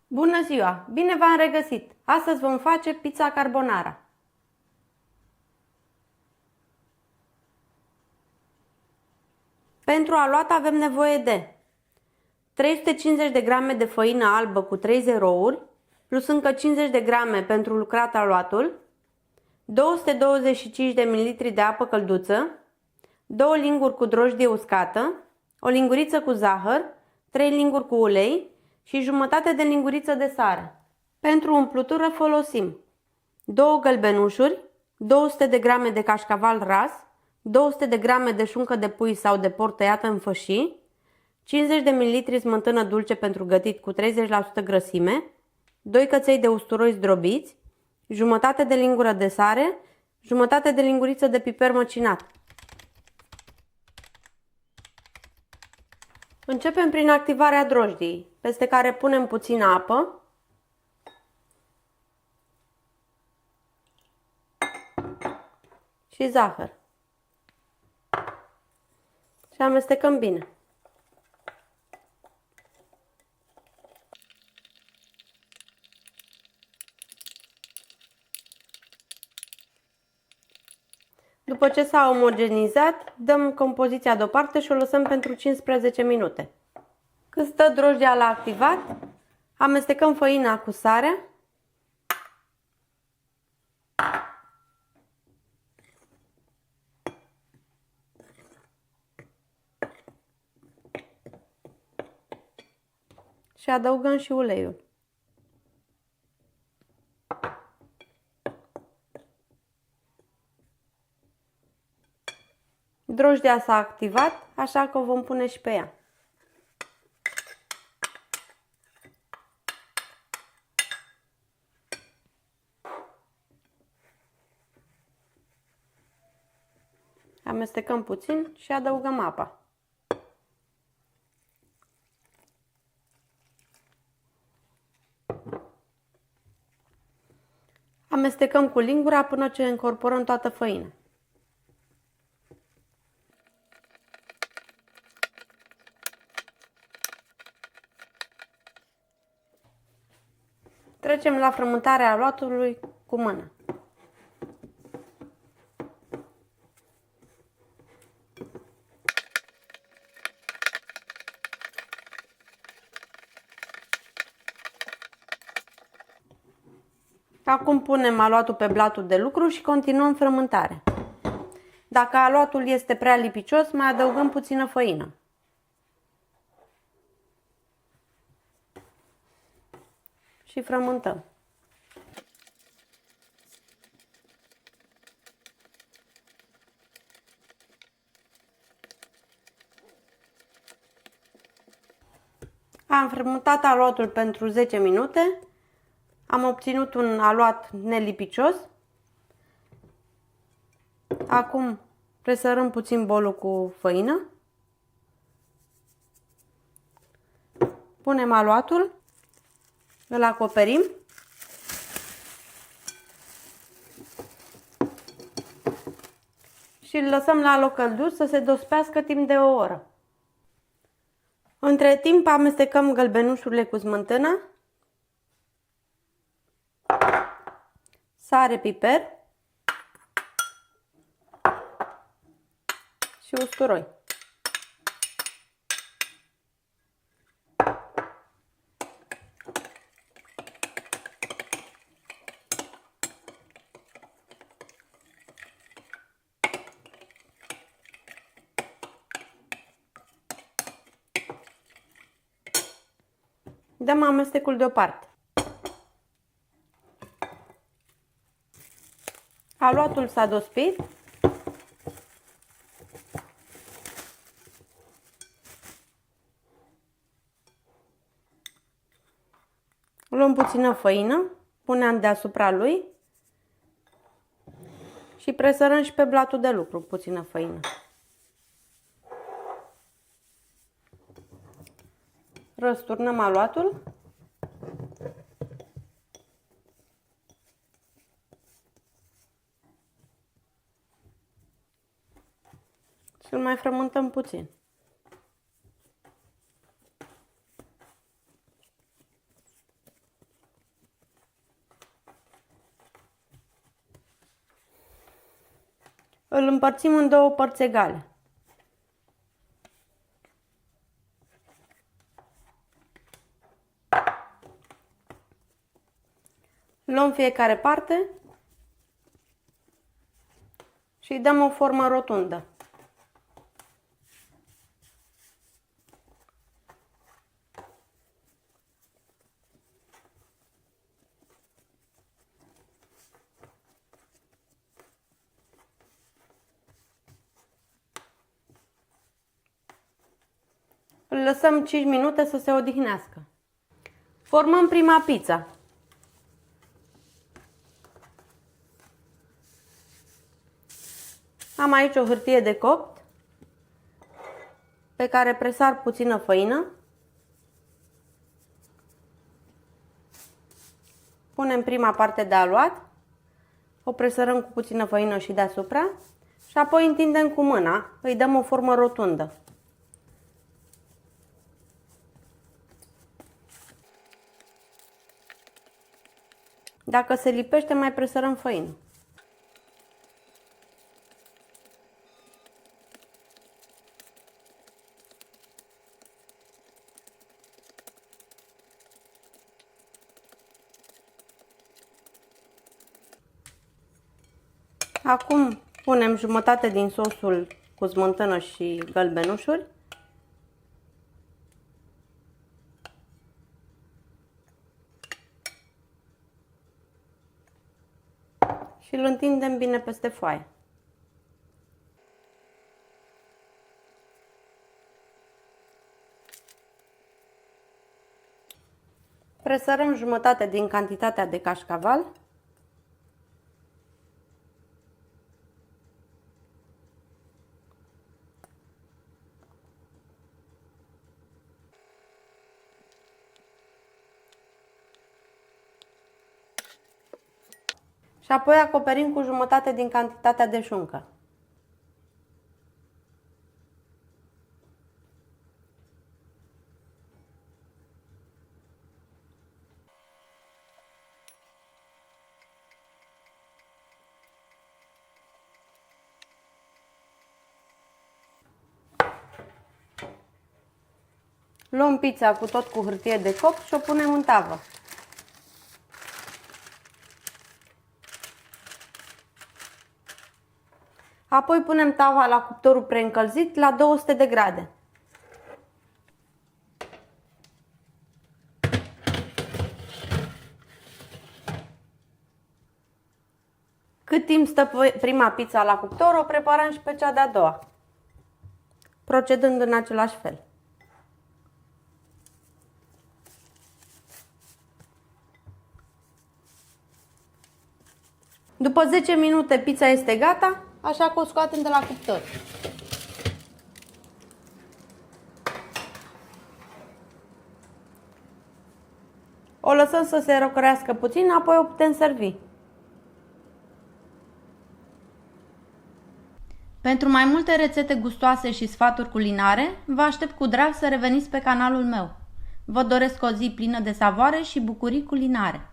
Bună ziua! Bine v-am regăsit! Astăzi vom face pizza carbonara. Pentru aluat avem nevoie de 350 de grame de făină albă cu 3 zerouri, plus încă 50 de grame pentru lucrat aluatul, 225 de ml de apă călduță, 2 linguri cu drojdie uscată, o linguriță cu zahăr, 3 linguri cu ulei și jumătate de linguriță de sare. Pentru umplutură folosim 2 gălbenușuri, 200 de grame de cașcaval ras, 200 de grame de șuncă de pui sau de porc tăiată în fășii, 50 de ml smântână dulce pentru gătit cu 30% grăsime, 2 căței de usturoi zdrobiți, jumătate de lingură de sare, jumătate de linguriță de piper măcinat. Începem prin activarea drojdiei, peste care punem puțină apă și zahăr și amestecăm bine. După ce s-a omogenizat, dăm compoziția deoparte și o lăsăm pentru 15 minute. Când stă drojdia la activat, amestecăm făina cu sarea și adăugăm și uleiul. Drojdia s-a activat, așa că o vom pune și pe ea. Amestecăm puțin și adăugăm apa. Amestecăm cu lingura până ce încorporăm toată făina. Trecem la frământarea aluatului cu mână. Acum punem aluatul pe blatul de lucru și continuăm frământarea. Dacă aluatul este prea lipicios, mai adăugăm puțină făină. Și frământăm. Am frământat aluatul pentru 10 minute. Am obținut un aluat nelipicios. Acum presărăm puțin bolul cu făină. Punem aluatul, îl acoperim și îl lăsăm la loc călduț să se dospească timp de o oră. Între timp amestecăm gălbenușurile cu smântână, sare, piper și usturoi. Dăm amestecul deoparte. Aluatul s-a dospit. Luăm puțină făină, punem deasupra lui și presărăm și pe blatul de lucru puțină făină. Răsturnăm aluatul și îl mai frământăm puțin. Îl împărțim în două părți egale. Luăm fiecare parte și îi dăm o formă rotundă. Îl lăsăm 5 minute să se odihnească. Formăm prima pizza. Am aici o hârtie de copt pe care presar puțină făină. Punem prima parte de aluat, o presărăm cu puțină făină și deasupra și apoi întindem cu mâna, îi dăm o formă rotundă. Dacă se lipește, mai presărăm făină. Acum punem jumătate din sosul cu smântână și gălbenușuri. Și îl întindem bine peste foaie. Presărăm jumătate din cantitatea de cașcaval. Și apoi acoperim cu jumătate din cantitatea de șuncă. Luăm pizza cu tot cu hârtie de copt și o punem în tavă. Apoi punem tava la cuptorul preîncălzit la 200 de grade. Cât timp stă prima pizza la cuptor, o preparăm și pe cea de-a doua, procedând în același fel. După 10 minute pizza este gata, așa că o scoatem de la cuptor. O lăsăm să se răcorească puțin, apoi o putem servi. Pentru mai multe rețete gustoase și sfaturi culinare, vă aștept cu drag să reveniți pe canalul meu. Vă doresc o zi plină de savoare și bucurii culinare.